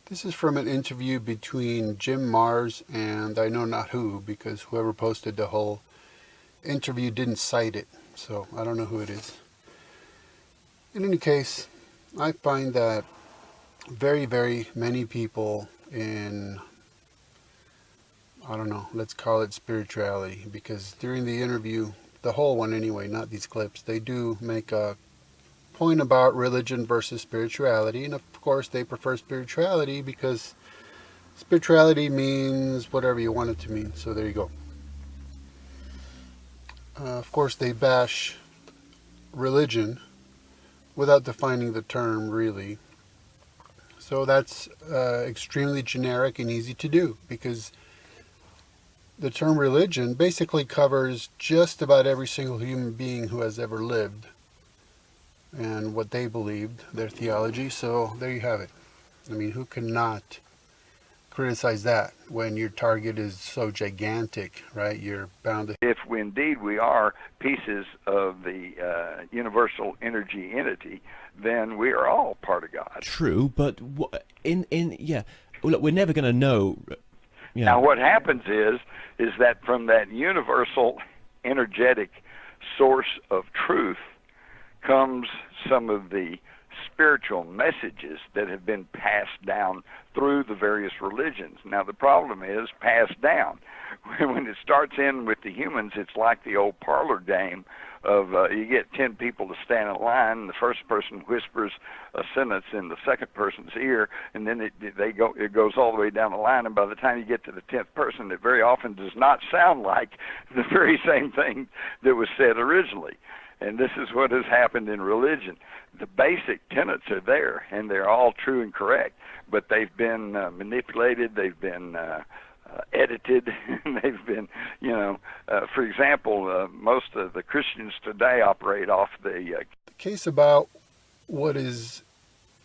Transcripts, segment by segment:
This is from an interview between Jim Mars and I know not who, because whoever posted the whole interview didn't cite it, so I don't know who it is. In any case, I find that very, very many people in, I don't know, let's call it spirituality, because during the interview, the whole one anyway, not these clips, they do make a point about religion versus spirituality, and of course they prefer spirituality because spirituality means whatever you want it to mean, so there you go. Of course they bash religion without defining the term really, so that's extremely generic and easy to do, because the term religion basically covers just about every single human being who has ever lived and what they believed, their theology. So there you have it. I mean, who cannot criticize that when your target is so gigantic, right? You're bound to... If indeed we are pieces of the universal energy entity, then we are all part of God. True, but yeah, look, we're never going to know. Yeah. Now what happens is that from that universal energetic source of truth comes some of the spiritual messages that have been passed down through the various religions. Now the problem is passed down. When it starts in with the humans, it's like the old parlor game of you get 10 people to stand in line, and the first person whispers a sentence in the second person's ear, and then it goes all the way down the line, and by the time you get to the 10th person, it very often does not sound like the very same thing that was said originally. And this is what has happened in religion. The basic tenets are there, and they're all true and correct, but they've been manipulated, they've been edited, they've been, for example, most of the Christians today operate off the case about what is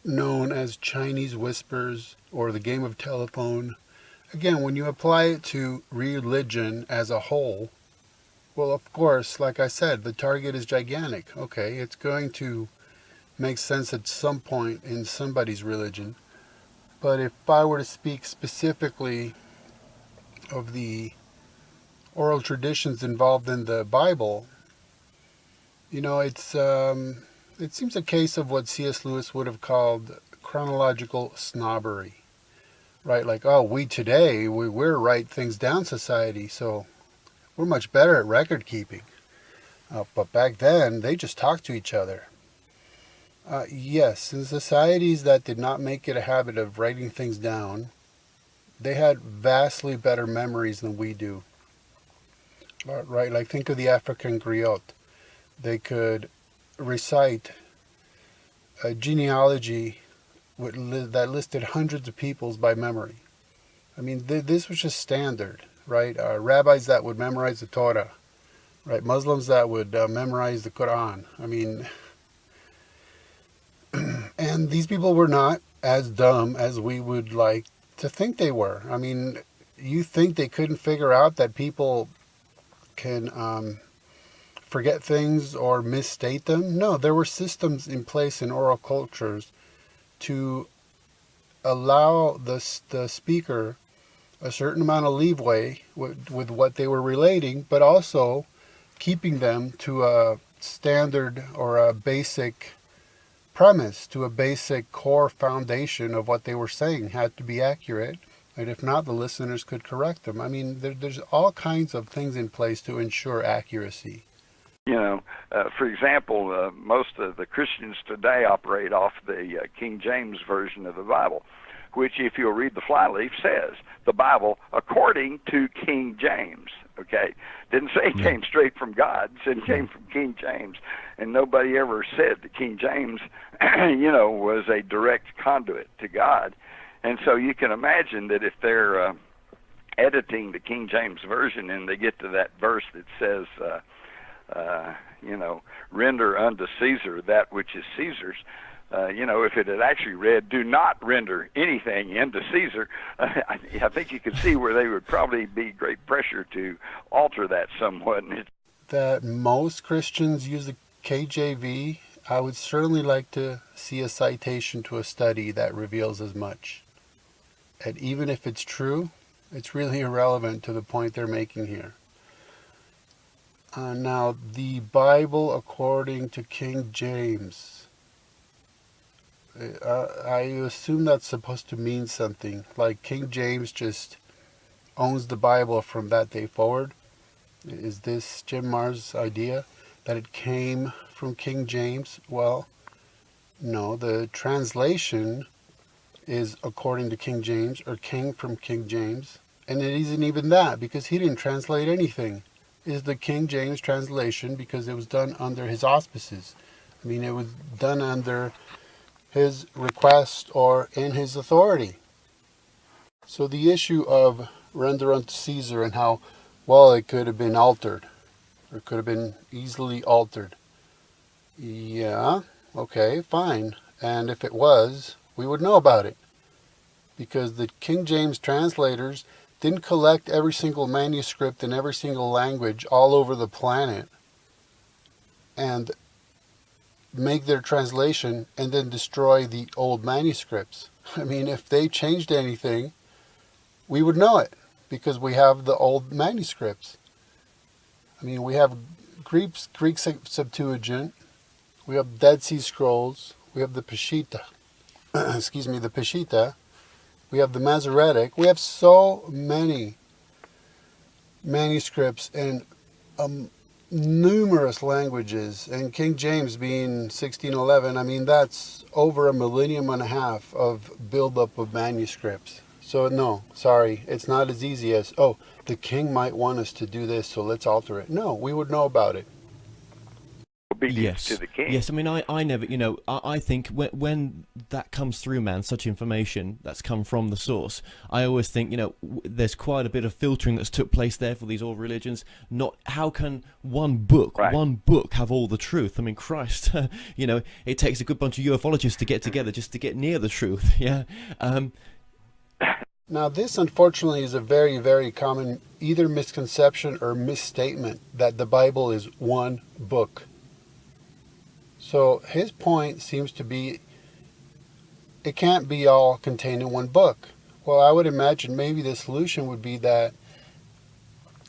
known as Chinese whispers or the game of telephone. Again, when you apply it to religion as a whole, well, of course, like I said, the target is gigantic. Okay, it's going to make sense at some point in somebody's religion. But if I were to speak specifically of the oral traditions involved in the Bible, it seems a case of what C.S. Lewis would have called chronological snobbery, right? Like, oh, we today, we're write things down society, so we're much better at record keeping. But back then, they just talked to each other. Yes, in societies that did not make it a habit of writing things down, they had vastly better memories than we do. Right, like think of the African griot. They could recite a genealogy that listed hundreds of peoples by memory. I mean, this was just standard. Right, rabbis that would memorize the Torah, right? Muslims that would memorize the Quran. I mean, and these people were not as dumb as we would like to think they were. I mean, you think they couldn't figure out that people can forget things or misstate them? No, there were systems in place in oral cultures to allow the speaker a certain amount of leeway with what they were relating, but also keeping them to a standard or a basic premise, to a basic core foundation of what they were saying had to be accurate, and if not, the listeners could correct them. I mean, there's all kinds of things in place to ensure accuracy. For example, most of the Christians today operate off the King James Version of the Bible, which, if you'll read the flyleaf, says the Bible according to King James. Okay, didn't say it came straight from God. It said it came from King James, and nobody ever said that King James, was a direct conduit to God. And so you can imagine that if they're editing the King James Version and they get to that verse that says, render unto Caesar that which is Caesar's. If it had actually read, do not render anything into Caesar, I think you could see where they would probably be great pressure to alter that somewhat. That most Christians use the KJV, I would certainly like to see a citation to a study that reveals as much. And even if it's true, it's really irrelevant to the point they're making here. Now, the Bible according to King James. I assume that's supposed to mean something. Like King James just owns the Bible from that day forward. Is this Jim Marr's idea? That it came from King James? Well, no. The translation is according to King James, or came from King James. And it isn't even that, because he didn't translate anything. It is the King James translation because it was done under his auspices. I mean, it was done under his request or in his authority. So the issue of render unto Caesar and how, well, it could have been altered, or could have been easily altered. Yeah, okay, fine. And if it was, we would know about it. Because the King James translators didn't collect every single manuscript in every single language all over the planet and make their translation and then destroy the old manuscripts. I mean, if they changed anything, we would know it because we have the old manuscripts. I mean, we have Greek Septuagint, we have Dead Sea Scrolls, we have the Peshitta, the Peshitta, we have the Masoretic. We have so many manuscripts in numerous languages, and King James being 1611, I mean, that's over a millennium and a half of buildup of manuscripts. So no, sorry, it's not as easy as, oh, the king might want us to do this, so let's alter it. No, we would know about it. Obedience to the king. Yes, I mean, I never, I think when that comes through, man, such information that's come from the source, I always think, there's quite a bit of filtering that's took place there for these old religions. Not, how can one book have all the truth? I mean, Christ, it takes a good bunch of ufologists to get together just to get near the truth, yeah? Now, this, unfortunately, is a very, very common either misconception or misstatement that the Bible is one book. So his point seems to be it can't be all contained in one book. Well, I would imagine maybe the solution would be that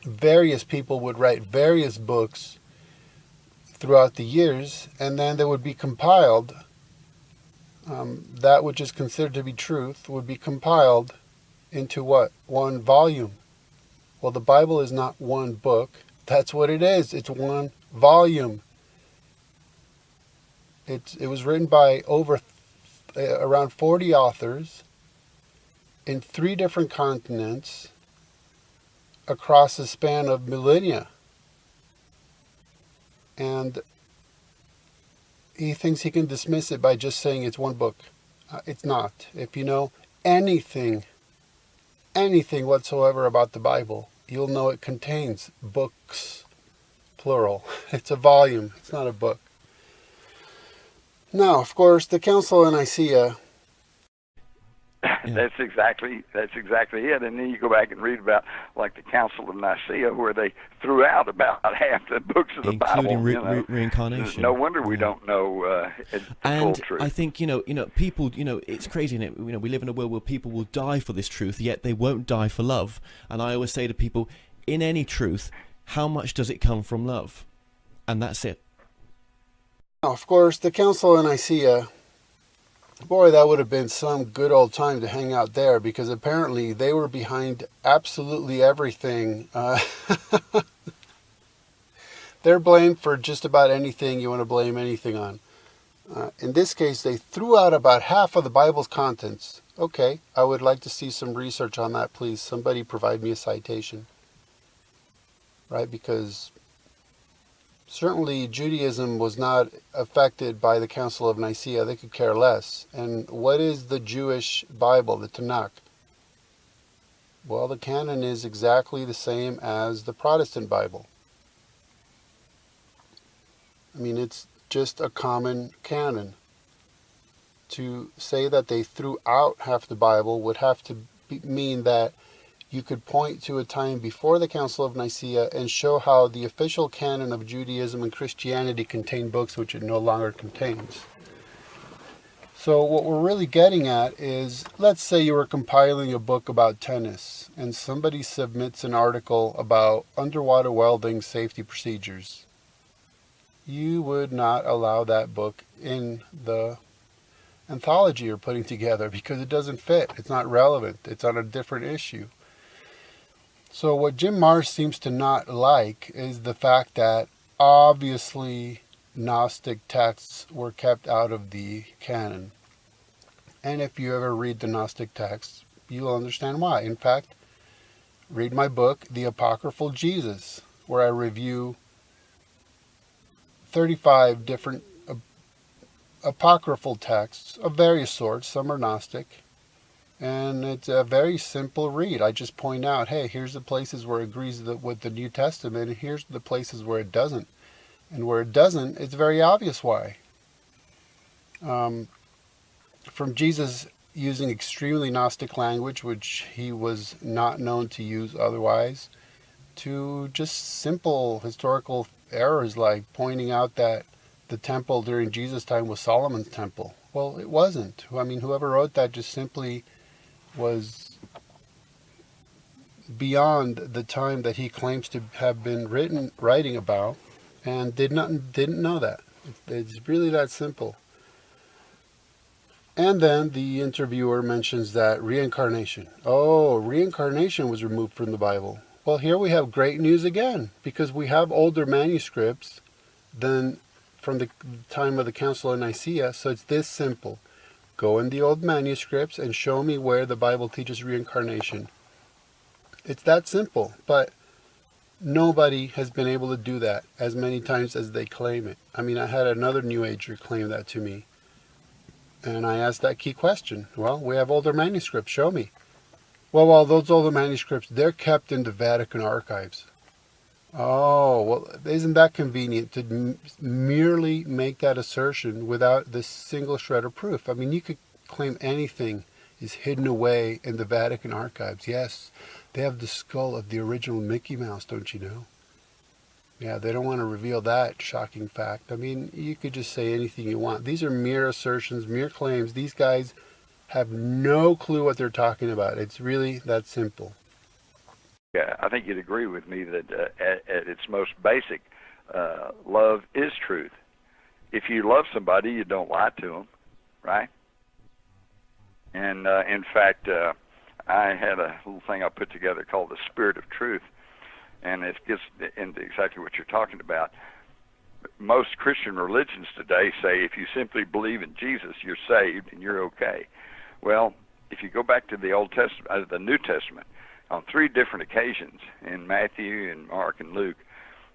various people would write various books throughout the years, and then they would be compiled. That which is considered to be truth would be compiled into what? One volume. Well, the Bible is not one book. That's what it is. It's one volume. It was written by around 40 authors in 3 different continents across a span of millennia. And he thinks he can dismiss it by just saying it's one book. It's not. If you know anything whatsoever about the Bible, you'll know it contains books, plural. It's a volume. It's not a book. Now, of course, the Council of Nicaea. That's exactly it. And then you go back and read about, like, the Council of Nicaea, where they threw out about half the books of the Bible, including reincarnation. No wonder we don't know the full truth. I think people, it's crazy. We live in a world where people will die for this truth, yet they won't die for love. And I always say to people, in any truth, how much does it come from love? And that's it. Now, of course, the Council of Nicaea. Boy, that would have been some good old time to hang out there, because apparently they were behind absolutely everything. They're blamed for just about anything you want to blame anything on. In this case, they threw out about half of the Bible's contents. Okay, I would like to see some research on that, please. Somebody provide me a citation. Right, because certainly Judaism was not affected by the Council of Nicaea. They could care less. And what is the Jewish Bible, the Tanakh? Well, the canon is exactly the same as the Protestant Bible. I mean, it's just a common canon. To say that they threw out half the Bible would have to mean that you could point to a time before the Council of Nicaea and show how the official canon of Judaism and Christianity contained books which it no longer contains. So what we're really getting at is, let's say you were compiling a book about tennis and somebody submits an article about underwater welding safety procedures. You would not allow that book in the anthology you're putting together because it doesn't fit. It's not relevant. It's on a different issue. So what Jim Marrs seems to not like is the fact that obviously Gnostic texts were kept out of the canon. And if you ever read the Gnostic texts, you'll understand why. In fact, read my book, The Apocryphal Jesus, where I review 35 different apocryphal texts of various sorts. Some are Gnostic. And it's a very simple read. I just point out, hey, here's the places where it agrees with the New Testament, and here's the places where it doesn't. And where it doesn't, it's very obvious why. From Jesus using extremely Gnostic language, which he was not known to use otherwise, to just simple historical errors like pointing out that the temple during Jesus' time was Solomon's temple. Well, it wasn't. I mean, whoever wrote that just simply was beyond the time that he claims to have been writing about, and didn't know that. It's really that simple. And then the interviewer mentions that reincarnation. Oh, reincarnation was removed from the Bible. Well, here we have great news again, because we have older manuscripts than from the time of the Council of Nicaea, so it's this simple. Go in the old manuscripts and show me where the Bible teaches reincarnation. It's that simple, but nobody has been able to do that as many times as they claim it. I mean, I had another New Ager claim that to me. And I asked that key question. Well, we have older manuscripts. Show me. Well, those older manuscripts, they're kept in the Vatican archives. Oh, well, isn't that convenient to merely make that assertion without this single shred of proof? I mean, you could claim anything is hidden away in the Vatican archives. Yes, they have the skull of the original Mickey Mouse, don't you know? Yeah, they don't want to reveal that shocking fact. I mean, you could just say anything you want. These are mere assertions, mere claims. These guys have no clue what they're talking about. It's really that simple. Yeah, I think you'd agree with me that at its most basic, love is truth. If you love somebody, you don't lie to them, right? And in fact, I had a little thing I put together called the Spirit of Truth, and it gets into exactly what you're talking about. Most Christian religions today say if you simply believe in Jesus, you're saved and you're okay. Well, if you go back to the Old Testament, the New Testament, on 3 different occasions in Matthew and Mark and Luke,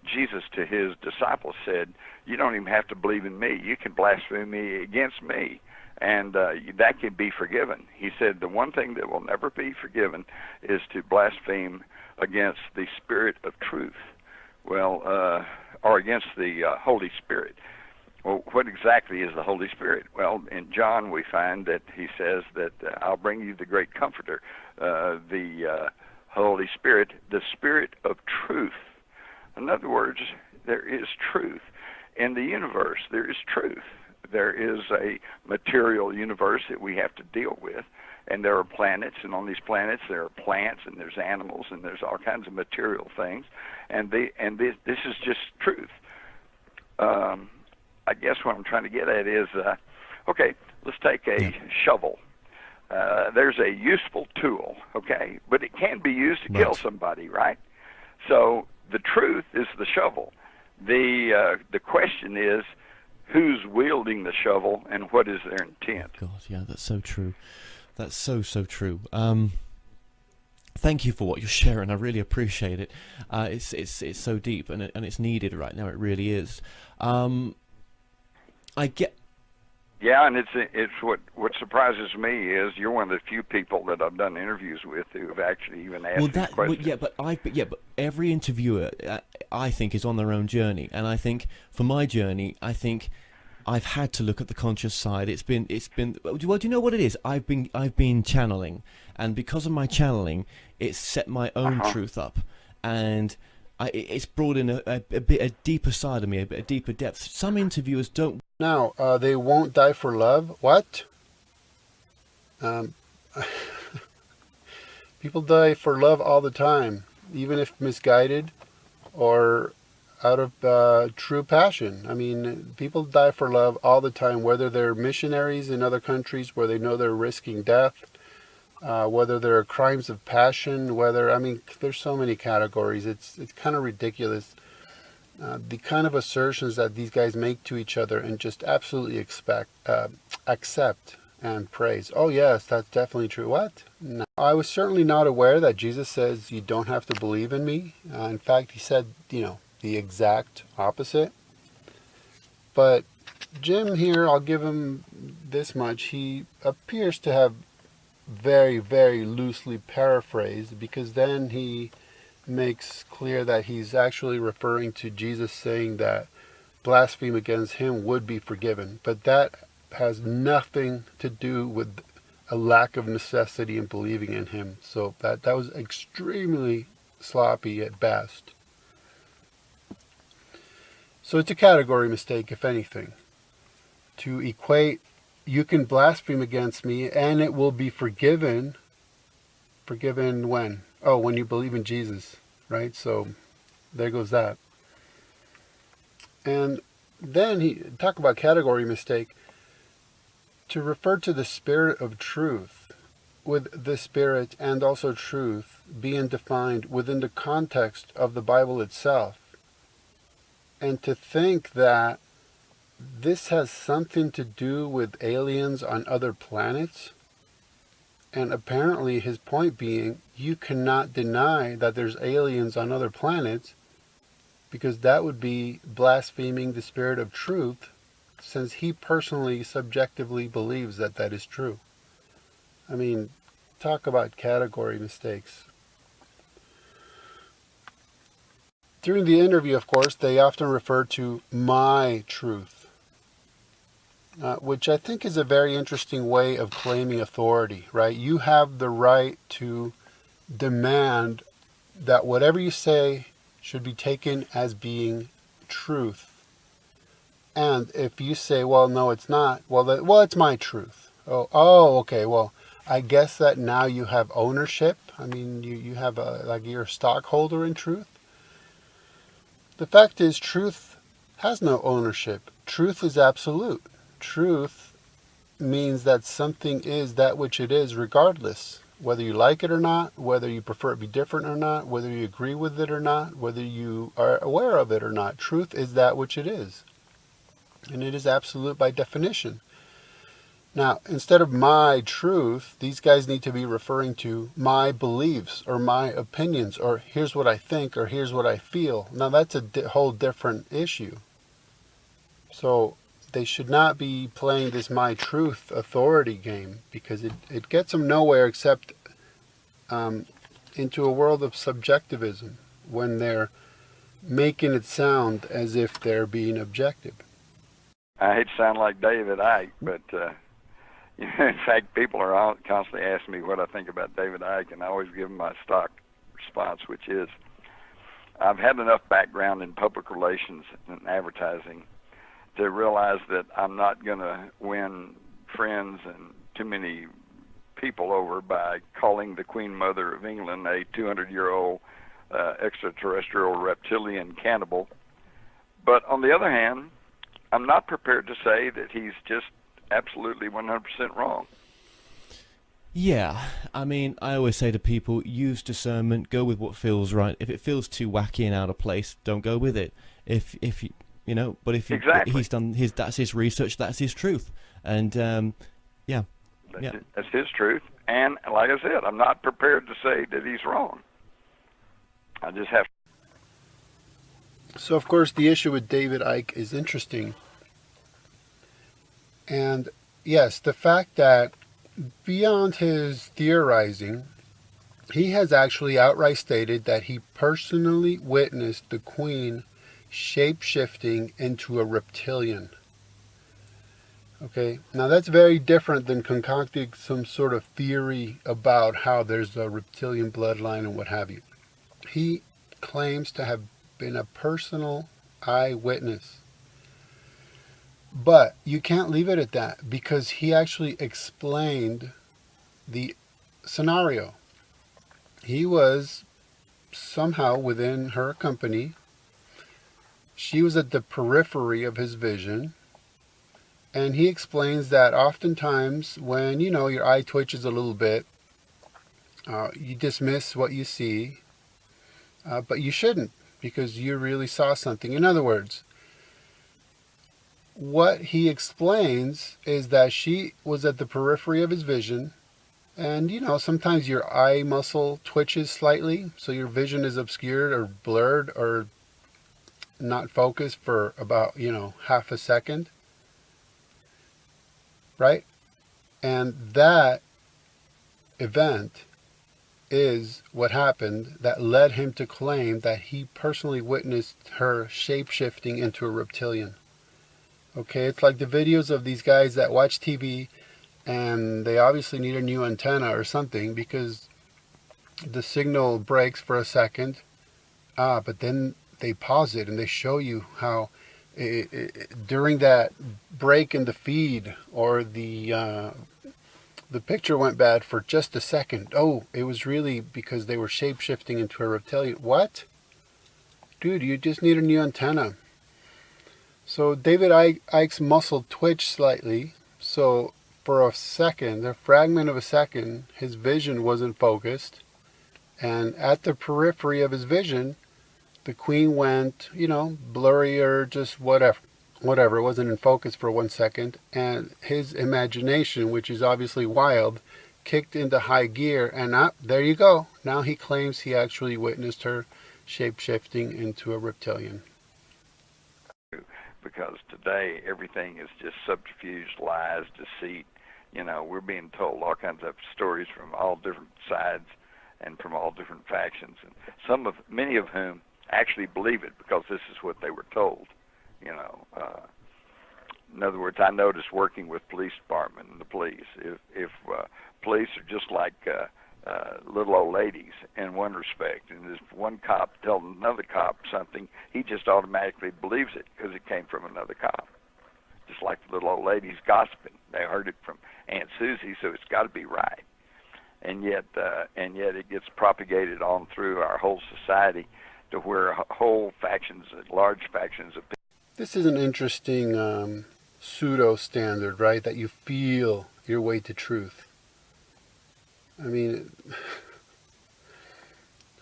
Jesus to his disciples said, you don't even have to believe in me. You can blaspheme me against me, and that can be forgiven. He said the one thing that will never be forgiven is to blaspheme against the Spirit of truth, well, or against the Holy Spirit. Well, what exactly is the Holy Spirit? Well, in John we find that he says that I'll bring you the great comforter, the Holy Spirit, the Spirit of truth. In other words, there is truth. In the universe, there is truth. There is a material universe that we have to deal with, and there are planets, and on these planets there are plants, and there's animals, and there's all kinds of material things, and this is just truth. I guess what I'm trying to get at is, okay, let's take a shovel. There's a useful tool, okay, but it can be used to kill somebody, right? So the truth is the shovel. The question is, who's wielding the shovel and what is their intent? God, yeah, that's so true. That's so true. Thank you for what you're sharing. I really appreciate it. It's so deep and it's needed right now. It really is. I get. Yeah, and it's what surprises me is you're one of the few people that I've done interviews with who have actually even asked these questions. But every interviewer, I think, is on their own journey, and I think for my journey, I think I've had to look at the conscious side. It's been. Well, do you know what it is? I've been channeling, and because of my channeling, it's set my own truth up, and it's brought in a deeper side of me, a deeper depth. Some interviewers don't. Now, they won't die for love? What? Um, People die for love all the time, even if misguided or out of true passion. I mean, people die for love all the time, whether they're missionaries in other countries where they know they're risking death, whether there are crimes of passion, whether, I mean, there's so many categories. It's kind of ridiculous. The kind of assertions that these guys make to each other and just absolutely accept and praise. Oh, yes, that's definitely true. What? No. I was certainly not aware that Jesus says you don't have to believe in me. In fact, he said, the exact opposite. But Jim here, I'll give him this much. He appears to have very, very loosely paraphrased, because then he makes clear that he's actually referring to Jesus saying that blaspheme against him would be forgiven. But that has nothing to do with a lack of necessity in believing in him. So that was extremely sloppy at best. So it's a category mistake, if anything, to equate you can blaspheme against me and it will be forgiven. Forgiven when? Oh, when you believe in Jesus, right? So there goes that. And then he talk about category mistake, to refer to the spirit of truth, with the spirit and also truth being defined within the context of the Bible itself, and to think that this has something to do with aliens on other planets. And apparently his point being, you cannot deny that there's aliens on other planets, because that would be blaspheming the spirit of truth, since he personally subjectively believes that that is true. I mean, talk about category mistakes. During the interview, of course, they often refer to my truth, which I think is a very interesting way of claiming authority, right? You have the right to demand that whatever you say should be taken as being truth. And if you say, well, no, it's not, well, it's my truth. Okay, well, I guess that now you have ownership. I mean, you have like you're a stockholder in truth. The fact is, truth has no ownership. Truth is absolute. Truth means that something is that which it is, regardless, whether you like it or not, whether you prefer it be different or not, whether you agree with it or not, whether you are aware of it or not. Truth is that which it is. And it is absolute by definition. Now, instead of my truth, these guys need to be referring to my beliefs or my opinions, or here's what I think, or here's what I feel. Now, that's a whole different issue. So they should not be playing this my truth authority game, because it gets them nowhere except into a world of subjectivism when they're making it sound as if they're being objective. I hate to sound like David Icke, but in fact, people are constantly asking me what I think about David Icke, and I always give them my stock response, which is, I've had enough background in public relations and advertising to realize that I'm not going to win friends and too many people over by calling the Queen Mother of England a 200-year-old extraterrestrial reptilian cannibal. But on the other hand, I'm not prepared to say that he's just absolutely 100% wrong. Yeah, I mean, I always say to people, use discernment, go with what feels right. If it feels too wacky and out of place, don't go with it. If Exactly. he's done that's his research, that's his truth, and That's his truth. And like I said, I'm not prepared to say that he's wrong. I just have. So, of course, the issue with David Icke is interesting. And yes, the fact that beyond his theorizing, he has actually outright stated that he personally witnessed the Queen shape-shifting into a reptilian. Okay, now that's very different than concocting some sort of theory about how there's a reptilian bloodline and what have you. He claims to have been a personal eyewitness. But you can't leave it at that, because he actually explained the scenario. He was somehow within her company. She was at the periphery of his vision. And he explains that oftentimes when, your eye twitches a little bit, you dismiss what you see, but you shouldn't, because you really saw something. In other words, what he explains is that she was at the periphery of his vision, and sometimes your eye muscle twitches slightly, so your vision is obscured or blurred or not focused for about, half a second, right? And that event is what happened that led him to claim that he personally witnessed her shape-shifting into a reptilian. Okay, it's like the videos of these guys that watch TV and they obviously need a new antenna or something because the signal breaks for a second, but then they pause it and they show you how during that break in the feed or the picture went bad for just a second. Oh, it was really because they were shape-shifting into a reptilian. What? Dude, you just need a new antenna. So David Icke's muscle twitched slightly. So for a second, a fragment of a second, his vision wasn't focused. And at the periphery of his vision, the queen went, blurry or just whatever. It wasn't in focus for 1 second. And his imagination, which is obviously wild, kicked into high gear. And there you go. Now he claims he actually witnessed her shape-shifting into a reptilian. Because today everything is just subterfuge, lies, deceit. We're being told all kinds of stories from all different sides and from all different factions, and many of whom actually believe it because this is what they were told. In other words, I notice working with police department and the police, if police are just like little old ladies in one respect, and if one cop tells another cop something, he just automatically believes it because it came from another cop. Just like the little old ladies gossiping, they heard it from Aunt Susie, so it's got to be right. And yet it gets propagated on through our whole society to where whole factions, large factions of people. This is an interesting pseudo standard, right? That you feel your way to truth. I mean,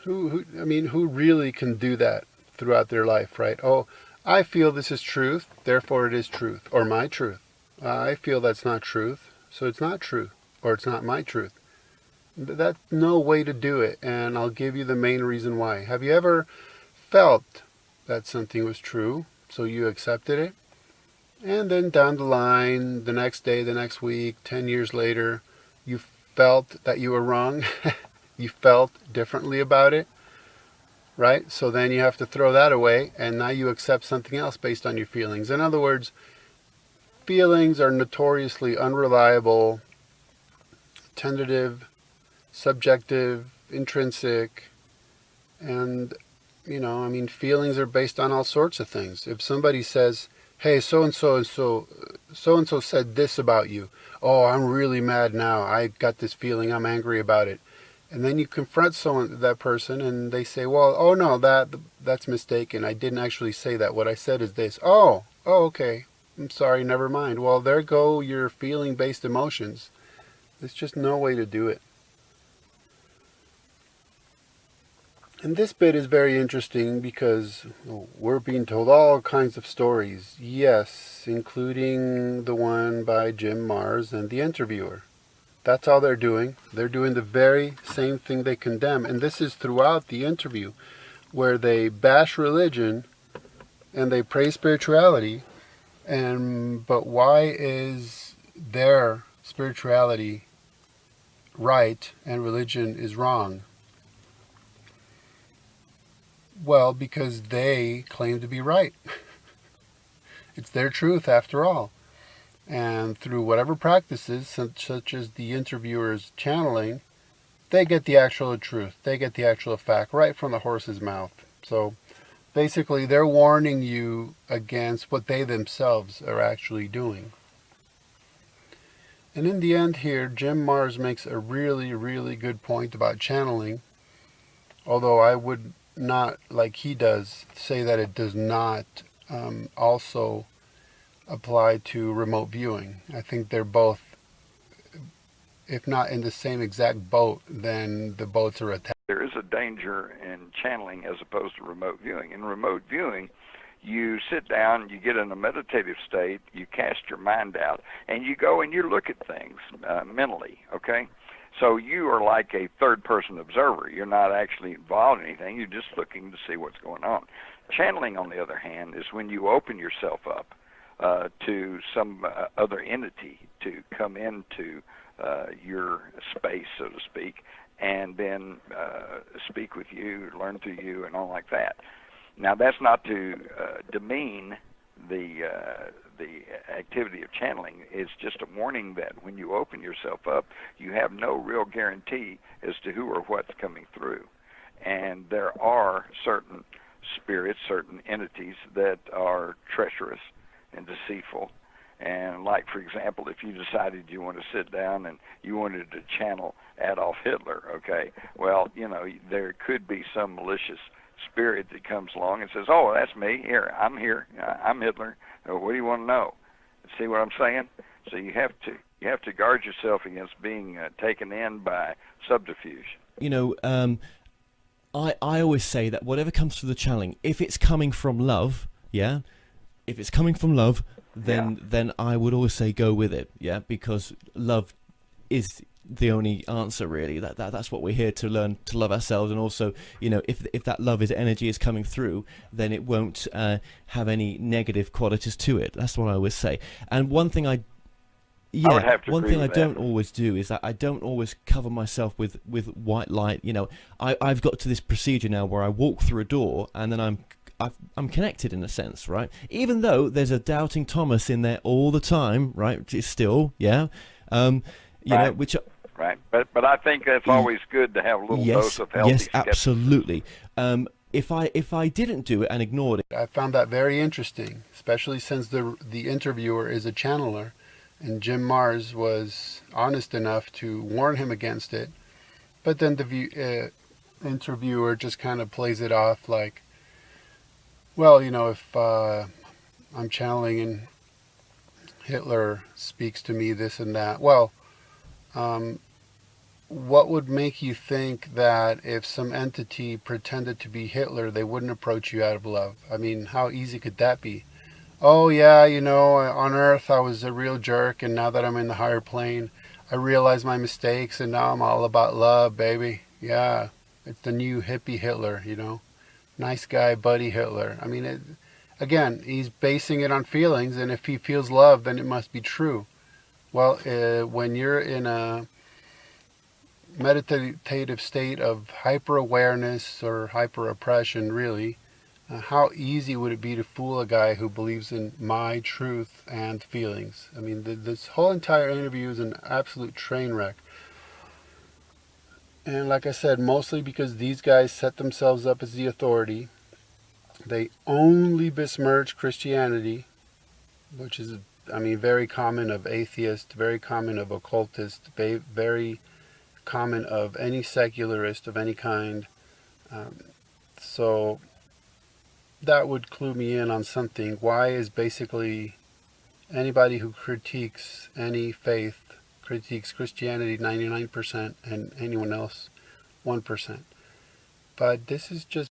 who really can do that throughout their life, right? Oh, I feel this is truth, therefore it is truth, or my truth. I feel that's not truth, so it's not truth, or it's not my truth. That's no way to do it, and I'll give you the main reason why. Have you ever felt that something was true, so you accepted it? And then down the line, the next day, the next week, 10 years later, you felt that you were wrong. You felt differently about it, right? So then you have to throw that away, and now you accept something else based on your feelings. In other words, feelings are notoriously unreliable, tentative, subjective, intrinsic, and feelings are based on all sorts of things. If somebody says, hey, so-and-so said this about you. Oh, I'm really mad now. I got this feeling. I'm angry about it. And then you confront that person, and they say, well, oh no, that's mistaken. I didn't actually say that. What I said is this. Oh, okay. I'm sorry, never mind. Well, there go your feeling-based emotions. There's just no way to do it. And this bit is very interesting because we're being told all kinds of stories. Yes, including the one by Jim Marrs and the interviewer. That's all they're doing. They're doing the very same thing they condemn. And this is throughout the interview, where they bash religion and they praise spirituality. But why is their spirituality right and religion is wrong? Well, because they claim to be right. It's their truth after all. And through whatever practices, such as the interviewer's channeling, they get the actual truth. They get the actual fact right from the horse's mouth. So basically, they're warning you against what they themselves are actually doing. And in the end here, Jim Mars makes a really, really good point about channeling, although I would not, like he does, say that it does not also apply to remote viewing. I think they're both, if not in the same exact boat, then the boats are attached. There is a danger in channeling as opposed to remote viewing. In remote viewing, you sit down, you get in a meditative state, you cast your mind out, and you go and you look at things mentally, okay? So you are like a third-person observer. You're not actually involved in anything. You're just looking to see what's going on. Channeling, on the other hand, is when you open yourself up to some other entity to come into your space, so to speak, and then speak with you, learn through you, and all like that. Now, that's not to demean the activity of channeling. It's just a warning that when you open yourself up, you have no real guarantee as to who or what's coming through. And there are certain spirits, certain entities that are treacherous and deceitful. And like, for example, if you decided you want to sit down and you wanted to channel Adolf Hitler, okay, well, you know, there could be some malicious spirit that comes along and says, oh, that's me, I'm Hitler, what do you want to know? See what I'm saying? So you have to guard yourself against being taken in by subterfuge. You know, I always say that whatever comes through the channeling, if it's coming from love, yeah, if it's coming from love, then I would always say go with it, yeah, because love is the only answer, really. That's what we're here to learn, to love ourselves. And also, you know, if that love is energy is coming through, then it won't have any negative qualities to it. That's what I always say. And one thing I don't always do is that I don't always cover myself with white light. You know, I've got to this procedure now where I walk through a door and then I'm connected in a sense, right? Even though there's a doubting Thomas in there all the time, right? It's still, yeah. You know, which. Right, but I think that's always good to have a little dose of healthy skepticism. Yes, absolutely. If I didn't do it and ignored it, I found that very interesting, especially since the interviewer is a channeler, and Jim Mars was honest enough to warn him against it. But then the interviewer just kind of plays it off like, well, you know, if I'm channeling and Hitler speaks to me this and that, well, what would make you think that if some entity pretended to be Hitler, they wouldn't approach you out of love? I mean, how easy could that be? Oh yeah, you know, on Earth I was a real jerk, and now that I'm in the higher plane, I realize my mistakes, and now I'm all about love, baby. Yeah, it's the new hippie Hitler, you know, nice guy, buddy Hitler. I mean, again, he's basing it on feelings, and if he feels love, then it must be true. Well, when you're in a meditative state of hyper-awareness or hyper-oppression, really, how easy would it be to fool a guy who believes in my truth and feelings? I mean, this whole entire interview is an absolute train wreck. And like I said, mostly because these guys set themselves up as the authority. They only besmirch Christianity, which is, I mean, very common of atheists, very common of occultists, very common of any secularist of any kind. So that would clue me in on something. Why is basically anybody who critiques any faith critiques Christianity 99% and anyone else 1%? But this is just